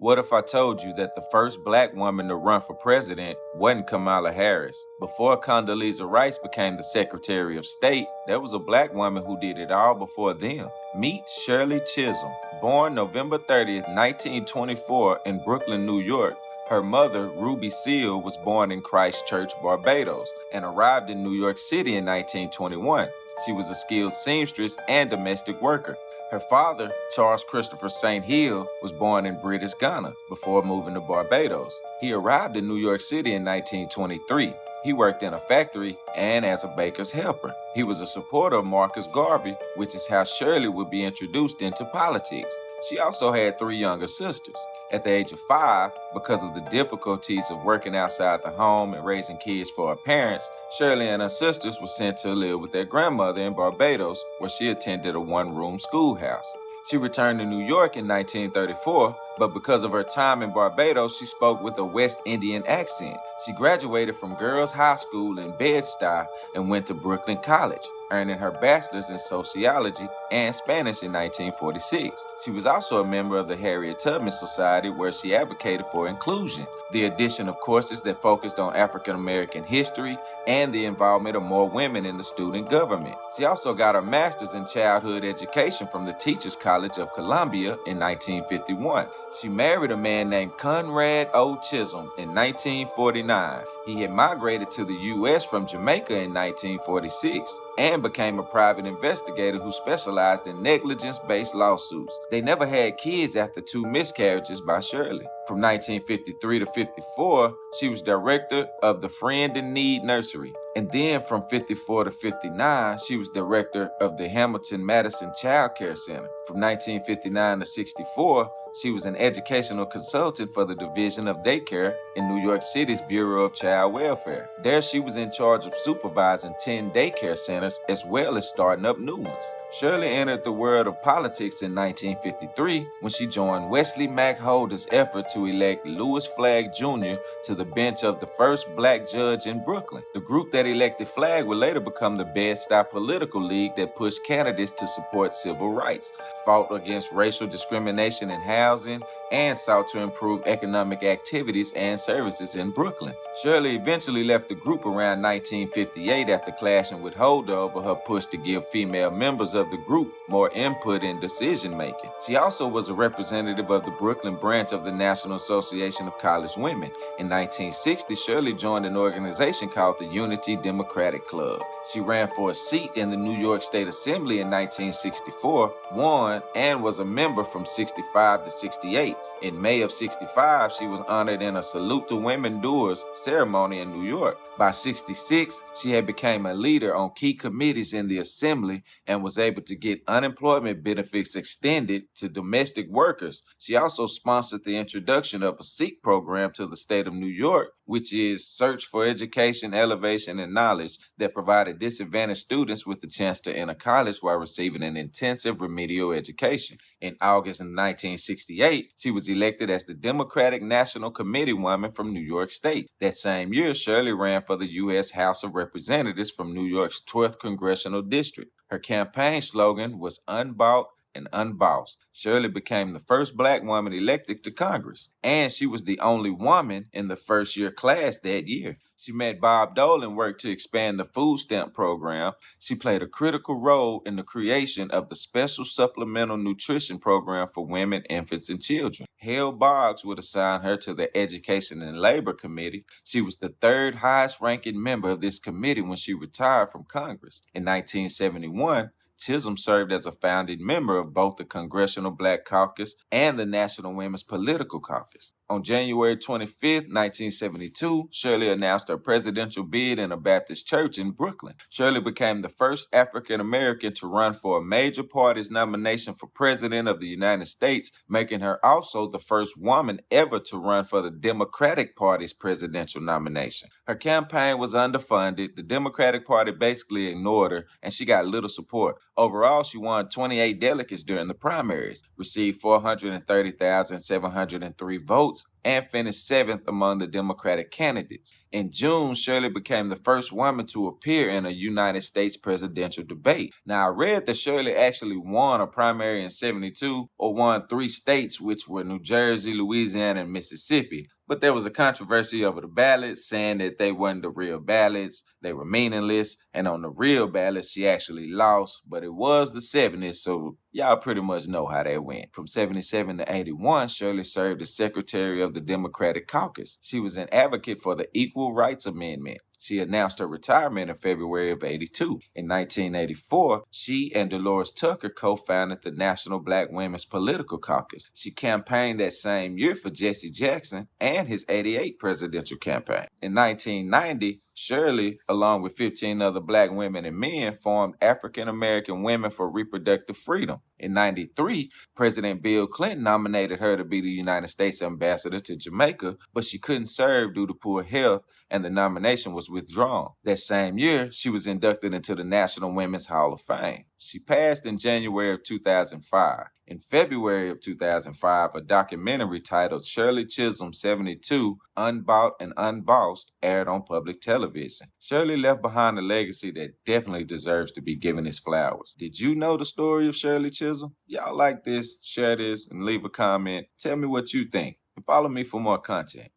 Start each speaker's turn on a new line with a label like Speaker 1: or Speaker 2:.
Speaker 1: What if I told you that the first black woman to run for president wasn't Kamala Harris? Before Condoleezza Rice became the Secretary of State, there was a black woman who did it all before them. Meet Shirley Chisholm. Born November 30th, 1924 in Brooklyn, New York, her mother, Ruby Seal, was born in Christchurch, Barbados, and arrived in New York City in 1921. She was a skilled seamstress and domestic worker. Her father, Charles Christopher St. Hill, was born in British Ghana before moving to Barbados. He arrived in New York City in 1923. He worked in a factory and as a baker's helper. He was a supporter of Marcus Garvey, which is how Shirley would be introduced into politics. She also had 3 younger sisters. At the age of 5, because of the difficulties of working outside the home and raising kids for her parents, Shirley and her sisters were sent to live with their grandmother in Barbados, where she attended a one-room schoolhouse. She returned to New York in 1934, but because of her time in Barbados, she spoke with a West Indian accent. She graduated from Girls High School in Bed-Stuy and went to Brooklyn College, earning her bachelor's in sociology and Spanish in 1946. She was also a member of the Harriet Tubman Society, where she advocated for inclusion, the addition of courses that focused on African American history, and the involvement of more women in the student government. She also got her master's in childhood education from the Teachers College of Columbia in 1951. She married a man named Conrad O. Chisholm in 1949. He had migrated to the U.S. from Jamaica in 1946 and became a private investigator who specialized in negligence-based lawsuits. They never had kids after 2 miscarriages by Shirley. From 1953 to 54, she was director of the Friend in Need Nursery. And then from 54 to 59, she was director of the Hamilton Madison Child Care Center. From 1959 to 64, she was an educational consultant for the Division of Daycare in New York City's Bureau of Child Welfare. There, she was in charge of supervising 10 daycare centers as well as starting up new ones. Shirley entered the world of politics in 1953 when she joined Wesley Mack Holder's effort to elect Louis Flagg Jr. to the bench of the first black judge in Brooklyn. The group that elected Flagg would later become the Bed-Stuy Political League that pushed candidates to support civil rights, fought against racial discrimination in housing, and sought to improve economic activities and services in Brooklyn. Shirley eventually left the group around 1958 after clashing with Holder over her push to give female members of the group more input in decision-making. She also was a representative of the Brooklyn branch of the National Association of College Women. In 1960, Shirley joined an organization called the Unity Democratic Club. She ran for a seat in the New York State Assembly in 1964, won, and was a member from 65 to 68. In May of 65, she was honored in a Salute to Women Doers ceremony in New York. By 66, she had become a leader on key committees in the Assembly and was able to get unemployment benefits extended to domestic workers. She also sponsored the introduction of a SEEK program to the state of New York, which is Search for Education, Elevation, and Knowledge, that provided disadvantaged students with the chance to enter college while receiving an intensive remedial education. In August of 1968, she was elected as the Democratic National Committee woman from New York State. That same year, Shirley ran for the U.S. House of Representatives from New York's 12th Congressional District. Her campaign slogan was Unbought and Unbossed. Shirley became the first black woman elected to Congress, and she was the only woman in the first-year class that year. She met Bob Dole and worked to expand the food stamp program. She played a critical role in the creation of the Special Supplemental Nutrition Program for women, infants, and children. Hale Boggs would assign her to the Education and Labor Committee. She was the 3rd highest-ranking member of this committee when she retired from Congress. In 1971, Chisholm served as a founding member of both the Congressional Black Caucus and the National Women's Political Caucus. On January 25, 1972, Shirley announced her presidential bid in a Baptist church in Brooklyn. Shirley became the first African American to run for a major party's nomination for President of the United States, making her also the first woman ever to run for the Democratic Party's presidential nomination. Her campaign was underfunded. The Democratic Party basically ignored her, and she got little support. Overall, she won 28 delegates during the primaries, received 430,703 votes, and finished 7th among the Democratic candidates. In June, Shirley became the first woman to appear in a United States presidential debate. Now, I read that Shirley actually won a primary in 72 or won 3 states, which were New Jersey, Louisiana, and Mississippi. But there was a controversy over the ballots, saying that they weren't the real ballots, they were meaningless, and on the real ballots, she actually lost, but it was the 70s, so y'all pretty much know how that went. From 77 to 81, Shirley served as Secretary of the Democratic Caucus. She was an advocate for the Equal Rights Amendment. She announced her retirement in February of 82. In 1984, she and Dolores Tucker co-founded the National Black Women's Political Caucus. She campaigned that same year for Jesse Jackson and his 88 presidential campaign. In 1990, Shirley, along with 15 other black women and men, formed African American Women for Reproductive Freedom. In 93, President Bill Clinton nominated her to be the United States ambassador to Jamaica, but she couldn't serve due to poor health, and the nomination was withdrawn. That same year, she was inducted into the National Women's Hall of Fame. She passed in January of 2005. In February of 2005, a documentary titled Shirley Chisholm 72, Unbought and Unbossed aired on public television. Shirley left behind a legacy that definitely deserves to be given its flowers. Did you know the story of Shirley Chisholm? Y'all like this? Share this and leave a comment. Tell me what you think. And follow me for more content.